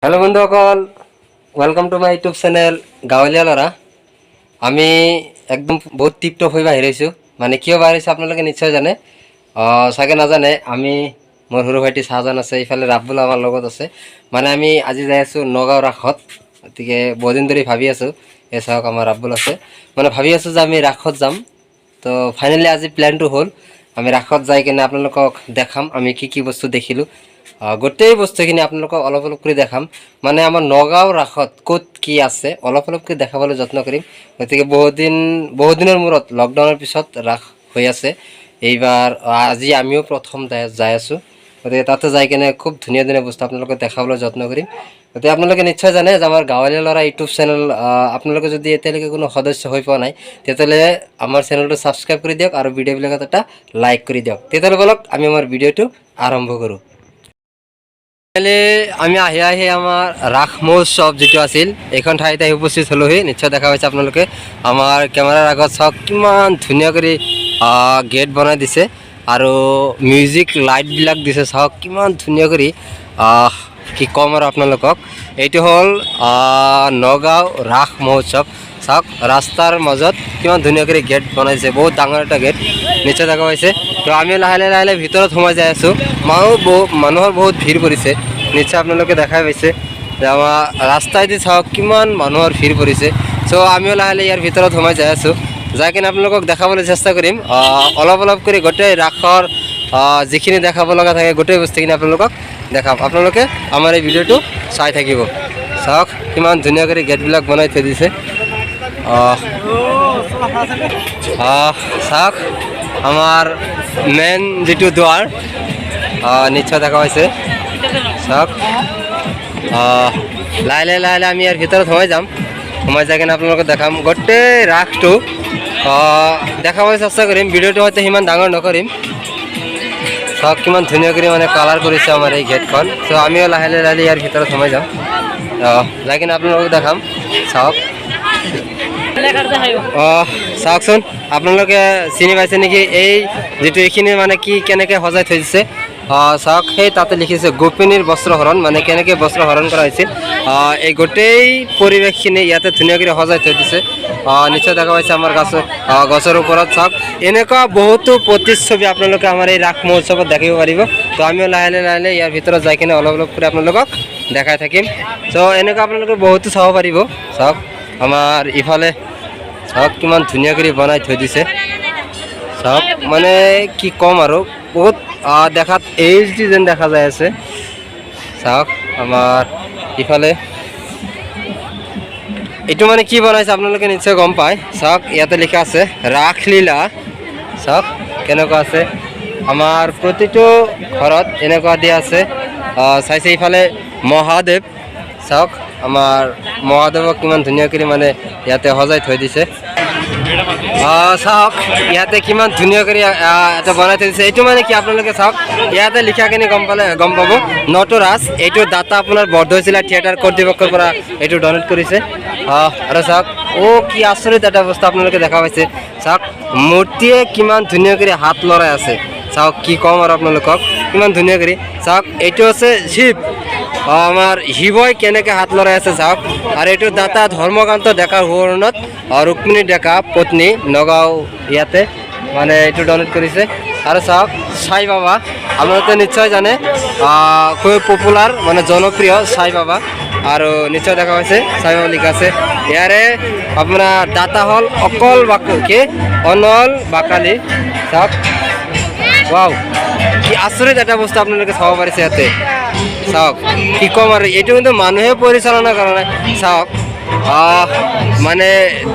Hello बंधुসকল welcome to my YouTube channel Gaonliya Lora. আমি একদম বহুত টিপটপ হৈ বাহিৰ হৈছোঁ। মানে কিয় বাহিৰ হৈছোঁ আপোনালোকে নিশ্চয় জানে, চাগে নাজানে। আমি মোৰ সৰু ভাইটি চাহজান আছে, ইফালে ৰাবুল আমাৰ লগত আছে। মানে আমি আজি যাই আছোঁ নগাঁও ৰাসত। গতিকে বহুদিন ধৰি ভাবি আছোঁ, এই চাওক আমাৰ ৰাবুল আছে, মানে ভাবি আছোঁ যে আমি ৰাসত যাম। তো ফাইনেলি আজি প্লেনটো হ'ল, আমি ৰাসত যাই কিনে আপোনালোকক দেখাম আমি কি কি বস্তু দেখিলোঁ। গোটেই বস্তুখিনি আপোনালোকক অলপ অলপ কৰি দেখাম। মানে আমাৰ নগাঁও ৰাসত ক'ত কি আছে অলপ অলপ কৰি দেখাবলৈ যত্ন কৰিম। গতিকে বহুত দিনৰ মূৰত লকডাউনৰ পিছত ৰাস হৈ আছে। এইবাৰ আজি আমিও প্ৰথম যাই আছোঁ। গতিকে তাতে যাই কিনে খুব ধুনীয়া ধুনীয়া বস্তু আপোনালোকক দেখাবলৈ যত্ন কৰিম। গতিকে আপোনালোকে নিশ্চয় জানে যে আমাৰ গাঁৱলীয়া ল'ৰা ইউটিউব চেনেল, আপোনালোকে যদি এতিয়ালৈকে কোনো সদস্য হৈ পোৱা নাই তেতিয়াহ'লে আমাৰ চেনেলটো ছাবস্ক্ৰাইব কৰি দিয়ক আৰু ভিডিঅ'বিলাকত এটা লাইক কৰি দিয়ক। তেতিয়াহ'লে বলক আমি আমাৰ ভিডিঅ'টো আৰম্ভ কৰোঁ। আমি আহি আমাৰ ৰাস মহোৎসৱ যিটো আছিল এইখন ঠাইতে উপস্থিত হ'লোহি। নিশ্চয় দেখা পাইছে আপোনালোকে আমাৰ কেমেৰাৰ আগত চাওক কিমান ধুনীয়া কৰি গেট বনাই দিছে আৰু মিউজিক লাইটবিলাক দিছে। চাওক কিমান ধুনীয়া কৰি, কি ক'ম আৰু আপোনালোকক। এইটো হ'ল নগাঁও ৰাস মহোৎসৱ। চাওক ৰাস্তাৰ মাজত কিমান ধুনীয়া কৰি গেট বনাইছে, বহুত ডাঙৰ এটা গেট নিশ্চয় দেখা পাইছে। তো আমি লাহে লাহে ভিতৰত সোমাই যাই আছোঁ। মানুহৰ বহুত ভিৰ পৰিছে, নিশ্চয় আপোনালোকে দেখাই পাইছে যে আমাৰ ৰাস্তাইদি চাওক কিমান মানুহৰ ভিৰ পৰিছে। চ' আমিও লাহে লাহে ইয়াৰ ভিতৰত সোমাই যাই আছোঁ, যাই কিনে আপোনালোকক দেখাবলৈ চেষ্টা কৰিম। অলপ অলপ কৰি গোটেই ৰাসৰ যিখিনি দেখাব লগা থাকে গোটেই বস্তুখিনি আপোনালোকক দেখাম। আপোনালোকে আমাৰ এই ভিডিঅ'টো চাই থাকিব। চাওক কিমান ধুনীয়া কৰি গেটবিলাক বনাই থৈ দিছে। চাওক আমাৰ মেইন যিটো দুৱাৰ, নিশ্চয় দেখা পাইছে। চাওক লাহে লাহে আমি ইয়াৰ ভিতৰত সোমাই যাম। সোমাই যাই কিনে আপোনালোকক দেখাম গোটেই ৰাসটো দেখাবলৈ চেষ্টা কৰিম। ভিডিঅ'টো হয়তো সিমান ডাঙৰ নকৰিম। চাওক কিমান ধুনীয়া কৰি মানে কালাৰ কৰিছে আমাৰ এই গেটখন। চ' আমিও লাহে লাহে ইয়াৰ ভিতৰত সোমাই যাম, যাই কিনে আপোনালোকক দেখাম। চাওক চাওকচোন, আপোনালোকে চিনি পাইছে নেকি এই যিটো এইখিনি মানে কি কেনেকৈ সজাই থৈ দিছে। চাওক সেই তাতে লিখিছে গোপিনীৰ বস্ত্ৰহৰণ, মানে কেনেকৈ বস্ত্ৰহৰণ কৰা হৈছিল। এই গোটেই পৰিৱেশখিনি ইয়াতে ধুনীয়া কৰি সজাই থৈ দিছে। নিশ্চয় দেখা পাইছে আমাৰ গছৰ ওপৰত। চাওক এনেকুৱা বহুতো প্ৰতিচ্ছবি আপোনালোকে আমাৰ এই ৰাস মহোৎসৱত দেখিব পাৰিব। তো আমিও লাহে লাহে ইয়াৰ ভিতৰত যাই কিনে অলপ অলপ কৰি আপোনালোকক দেখাই থাকিম। চ' এনেকুৱা আপোনালোকে বহুতো চাব পাৰিব। চাওক আমাৰ ইফালে চাওক কিমান ধুনীয়া কৰি বনাই থৈ দিছে। চাওক মানে কি ক'ম আৰু, বহুত দেখাত এইচ ডি যেন দেখা যাই আছে। চাওক আমাৰ ইফালে এইটো মানে কি বনাইছে আপোনালোকে নিশ্চয় গম পায়। চাওক ইয়াতে লিখা আছে ৰাসলীলা। চাওক কেনেকুৱা আছে, আমাৰ প্ৰতিটো ঘৰত এনেকুৱা দিয়া আছে। চাইছে ইফালে মহাদেৱ। চাওক আমাৰ মহাদেৱক কিমান ধুনীয়া কৰি মানে ইয়াতে সজাই থৈ দিছে। চাওক ইয়াতে কিমান ধুনীয়া কৰি এটা বনাই থৈ দিছে। এইটো মানে কি আপোনালোকে চাওক ইয়াতে লিখাখিনি গম পাব নটৰাজ। এইটো দাতা আপোনাৰ বৰদৈচিলা থিয়েটাৰ কৰ্তৃপক্ষৰ পৰা এইটো ডনেট কৰিছে। আৰু চাওক কি আচৰিত এটা বস্তু আপোনালোকে দেখা পাইছে। চাওক মূৰ্তিয়ে কিমান ধুনীয়া কৰি হাত লৰাই আছে। চাওক কি ক'ম আৰু আপোনালোকক, কিমান ধুনীয়া কৰি। চাওক এইটো আছে শিৱ, আমাৰ শিৱই কেনেকৈ হাত লৰাই আছে। চাওক আৰু এইটো দাতা ধৰ্মকান্ত ডেকাৰ সোঁৱৰণত ৰুক্মিণী ডেকা পত্নী নগাঁও ইয়াতে মানে এইটো ডনেট কৰিছে। আৰু চাওক সাই বাবা, আপোনালোকে নিশ্চয় জানে খুব পপুলাৰ মানে জনপ্ৰিয় সাই বাবা। আৰু নিশ্চয় দেখা পাইছে সাই বাবা লিখা আছে। ইয়াৰে আপোনাৰ দাতা হ'ল অনল বাকালি। চাওক ৱাও, কি আচৰিত এটা বস্তু আপোনালোকে চাব পাৰিছে ইয়াতে। চাওক কি ক'ম আৰু, এইটো কিন্তু মানুহে পৰিচালনা কৰা নাই। চাওক মানে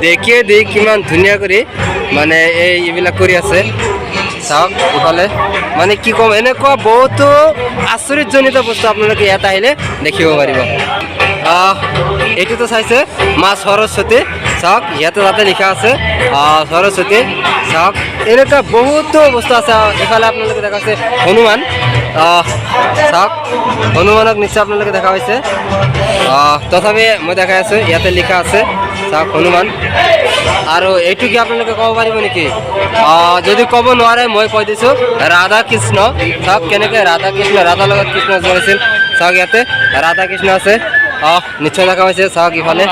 দেখিয়ে কিমান ধুনীয়া কৰি মানে এইবিলাক কৰি আছে। চাওক ইফালে মানে কি ক'ম, এনেকুৱা বহুতো আচৰিতজনিত বস্তু আপোনালোকে ইয়াত আহিলে দেখিব পাৰিব। এইটোতো চাইছে মা সৰস্বতী। চাওক ইয়াতে তাতে লিখা আছে সৰস্বতী। চাওক এনেকুৱা বহুতো বস্তু আছে। ইফালে আপোনালোকে দেখা পাইছে হনুমান। চাওক হনুমানক নিশ্চয় আপোনালোকে দেখা পাইছে। তথাপি মই দেখাই আছোঁ ইয়াতে লিখা আছে চাওক হনুমান। আৰু এইটো কি আপোনালোকে ক'ব পাৰিব নেকি? যদি ক'ব নোৱাৰে মই কৈ দিছোঁ ৰাধা কৃষ্ণ। চাওক কেনেকৈ ৰাধা কৃষ্ণ, ৰাধাৰ লগত কৃষ্ণ জড়িছিল। চাওক ইয়াতে ৰাধা কৃষ্ণ আছে। নিশ্চয় দেখা পাইছে চাওক ইফালে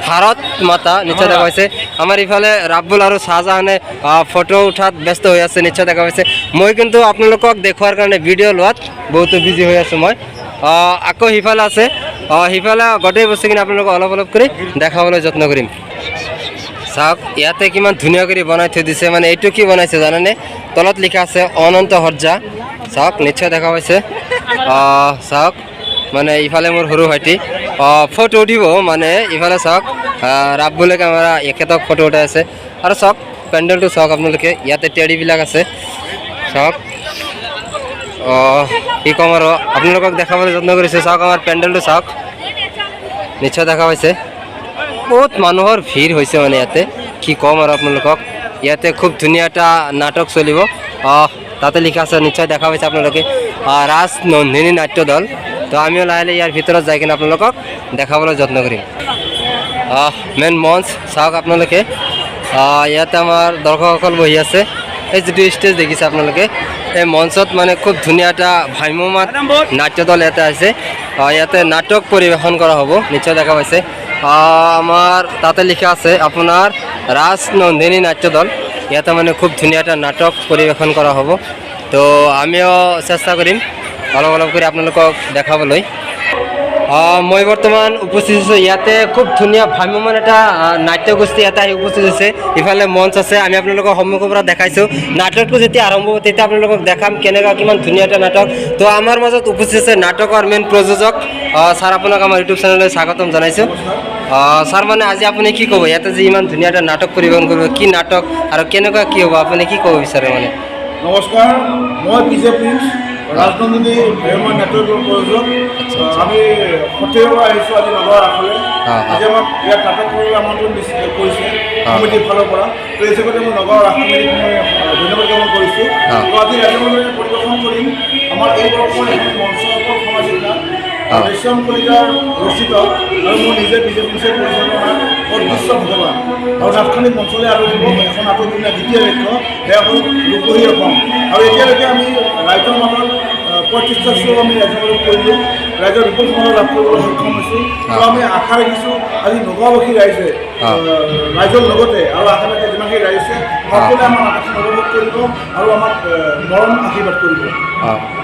ভাৰত মাতা নিশ্চয় দেখা পাইছে আমাৰ ইফালে ৰাব্বুল আৰু শাহজাহানে ফটো উঠাত ব্যস্ত হৈ আছে নিশ্চয় দেখা পাইছে মই কিন্তু আপোনালোকক দেখুৱাৰ কাৰণে ভিডিঅ' লোৱাত বহুতো বিজি হৈ আছোঁ মই আকৌ সিফালে আছে সিফালে গোটেই বস্তুখিনি আপোনালোকক অলপ অলপ কৰি দেখাবলৈ যত্ন কৰিম চাওক ইয়াতে কিমান ধুনীয়া কৰি বনাই থৈ দিছে মানে এইটো কি বনাইছে জানেনে তলত লিখা আছে অনন্ত সজ্জা চাওক নিশ্চয় দেখা পাইছে চাওক মানে ইফালে মোৰ সৰু ভাইটি ফটো উঠিব মানে ইফালে চাওক ৰাব্বুলে কেমেৰা এখেতক ফটো উঠাই আছে আৰু চাওক পেণ্ডেলটো চাওক আপোনালোকে ইয়াতে টেডিবিলাক আছে চাওক কি ক'ম আৰু আপোনালোকক দেখাবলৈ যত্ন কৰিছে চাওক আমাৰ পেণ্ডেলটো চাওক নিশ্চয় দেখা পাইছে বহুত মানুহৰ ভিৰ হৈছে মানে ইয়াতে কি ক'ম আৰু আপোনালোকক ইয়াতে খুব ধুনীয়া এটা নাটক চলিব তাতে লিখা আছে নিশ্চয় দেখা পাইছে আপোনালোকে ৰাজ নন্দিনী নাট্য দল তো আমিও লাহে লাহে ইয়াৰ ভিতৰত যাই কিনে আপোনালোকক দেখাবলৈ যত্ন কৰিম মেইন মঞ্চ চাওক আপোনালোকে ইয়াতে আমাৰ দৰ্শকসকল বহি আছে এই যিটো ষ্টেজ দেখিছে আপোনালোকে এই মঞ্চত মানে খুব ধুনীয়া এটা ভ্ৰাম্যমান নাট্য দল ইয়াতে আছে ইয়াতে নাটক পৰিৱেশন কৰা হ'ব নিশ্চয় দেখা পাইছে আমাৰ তাতে লিখা আছে আপোনাৰ ৰাজ নন্দিনী নাট্য দল ইয়াতে মানে খুব ধুনীয়া এটা নাটক পৰিৱেশন কৰা হ'ব তো আমিও চেষ্টা কৰিম অলপ অলপ কৰি আপোনালোকক দেখাবলৈ মই বৰ্তমান উপস্থিত আছোঁ ইয়াতে খুব ধুনীয়া ভ্ৰাম্যমান এটা নাট্যগোষ্ঠী এটা আহি উপস্থিত হৈছে ইফালে মঞ্চ আছে আমি আপোনালোকক সন্মুখৰ পৰা দেখাইছোঁ নাটকটো যেতিয়া আৰম্ভ হ'ব তেতিয়া আপোনালোকক দেখাম কেনেকুৱা কিমান ধুনীয়া এটা নাটক তো আমাৰ মাজত উপস্থিত আছে নাটকৰ মেইন প্ৰযোজক ছাৰ আপোনাক আমাৰ ইউটিউব চেনেললৈ স্বাগতম জনাইছোঁ ছাৰ মানে আজি আপুনি কি ক'ব ইয়াতে যে ইমান ধুনীয়া এটা নাটক পৰিৱেশন কৰিব কি নাটক আৰু কেনেকুৱা কি হ'ব আপুনি কি ক'ব বিচাৰে মানে নমস্কাৰ মই বিজেপি ৰাজনন্দিনী ভ্ৰাম্যমান নাট্যৰ প্ৰযোজক আমি সঠিকৰ পৰা আহিছোঁ আজি নগৰ ৰাসলৈ আজি আমাক ইয়াত নাটক কৰিবলৈ আমন্ত্ৰণ কৰিছে কমিটিৰ ফালৰ পৰা তো এই হিচাপতে মই নগৰ ৰাস কমিটিক মই ধন্যবাদ জ্ঞাপন কৰিছোঁ তো আজি ৰাজনন্দিনী পৰিৱেশন কৰিম আমাৰ এই বৰ্ষৰ এখন মঞ্চ সামাজিক নাট ৰেশম কলিতাৰ ৰচিত আৰু মই নিজে বিজেপি পৰিচালনা অদৃশ্য ভগৱান আৰু নাটখনি মঞ্চলৈ আৰু এখন নাটক দ্বিতীয় লক্ষ্য সেয়া হ'ল ৰূপহী অসম আৰু এতিয়ালৈকে আমি ৰাইজৰ মাজত 35টা শ্ব' আমি ৰাইজৰ কৰিলোঁ ৰাইজৰ বিপুল সময় লাভ কৰিবলৈ সক্ষম হৈছোঁ আৰু আমি আশা ৰাখিছোঁ আজি নগাঁওবাসী ৰাইজে ৰাইজৰ লগতে আৰু আশে পাশে যিমানখিনি ৰাইজ আছে সকলোৱে আমাৰ নাটকখন উপভোগ কৰিব আৰু আমাক মৰম আশীৰ্বাদ কৰিব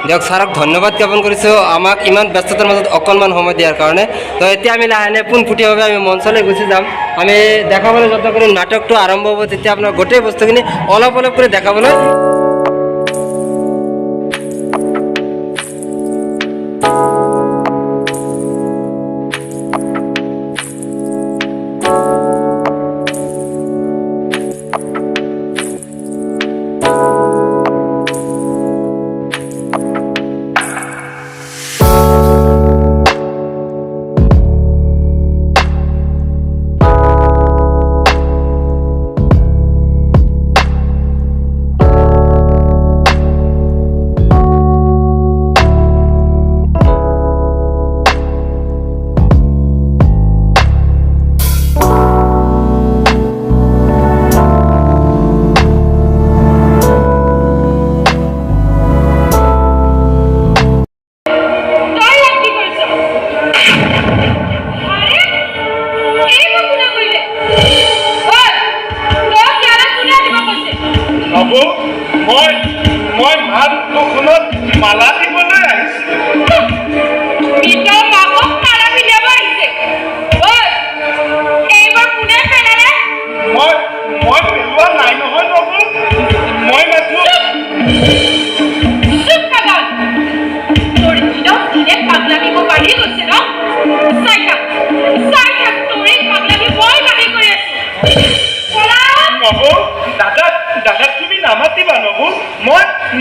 দিয়ক ছাৰক ধন্যবাদ জ্ঞাপন কৰিছোঁ আমাক ইমান ব্যস্ততাৰ মাজত অকণমান সময় দিয়াৰ কাৰণে তো এতিয়া আমি লাহে লাহে পোনপটীয়াভাৱে আমি মঞ্চলৈ গুচি যাম আমি দেখাবলৈ যত্ন কৰিম নাটকটো আৰম্ভ হ'ব তেতিয়া আপোনাৰ গোটেই বস্তুখিনি অলপ অলপ কৰি দেখাবলৈ মালা দিবলৈ মই পেলোৱা নাই নহয় বাবু মই মাথো নবু দাদা তুমি নামাতিবা নবু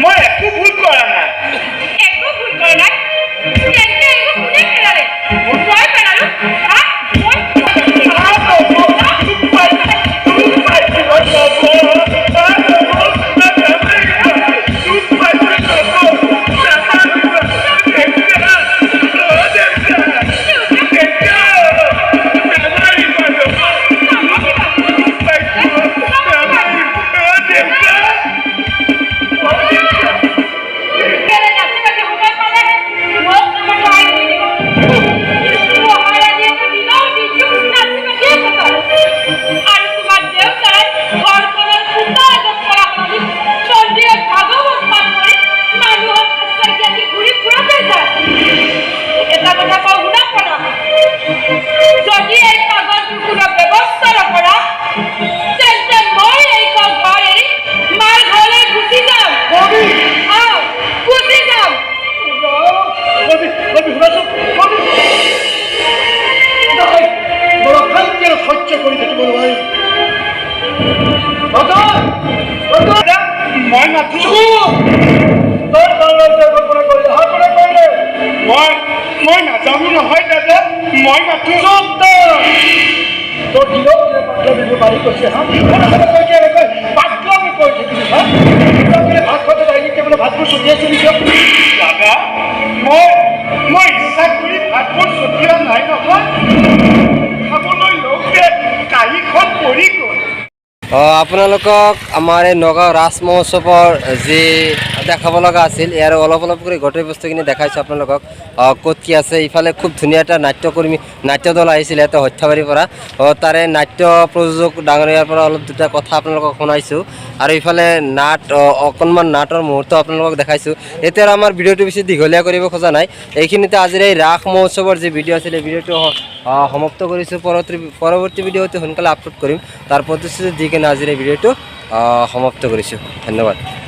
মই একো ভুল কৰা নাই নাথিছো তোৰ দলতে কল্পনা কৰি অহাৰ পৰা কৰিলে মই নাজানো নহয় দাদা মই নাথিছো তোৰ দিলক পাতলা দিব পাৰি কৈছে হা পাতলা আমি কৈ থাকিছো হা ভাত খাতে ডাইনিং টেবুলত ভাতবোৰ ছটিয়াইছিলি দাদা মই ইচ্ছা কৰি ভাতবোৰ ছটিওৱা নাই নহয় খাবলৈ লওঁতে কাঁহীখন পৰি গ'ল আপোনালোকক আমাৰ এই নগাঁও ৰাস মহোৎসৱৰ যি দেখাব লগা আছিল ইয়াৰ অলপ কৰি গোটেই বস্তুখিনি দেখাইছোঁ আপোনালোকক ক'ত কি আছে ইফালে খুব ধুনীয়া এটা নাট্য দল আহিছিলে ইয়াতে সৰ্থেবাৰীৰ পৰা তাৰে নাট্য প্ৰযোজক ডাঙৰীয়াৰ পৰা অলপ দুটা কথা আপোনালোকক শুনাইছোঁ আৰু ইফালে অকণমান নাটৰ মুহূৰ্ত আপোনালোকক দেখাইছোঁ এতিয়া আৰু আমাৰ ভিডিঅ'টো বেছি দীঘলীয়া কৰিব খোজা নাই এইখিনিতে আজিৰ এই ৰাস মহোৎসৱৰ যি ভিডিঅ' আছিল এই ভিডিঅ'টো সমাপ্ত কৰিছোঁ পৰৱৰ্তী ভিডিঅ' অতি সোনকালে আপলোড কৰিম তাৰ প্ৰতিশ্ৰুতি দি কিনে আজিৰ এই ভিডিঅ'টো সমাপ্ত কৰিছোঁ ধন্যবাদ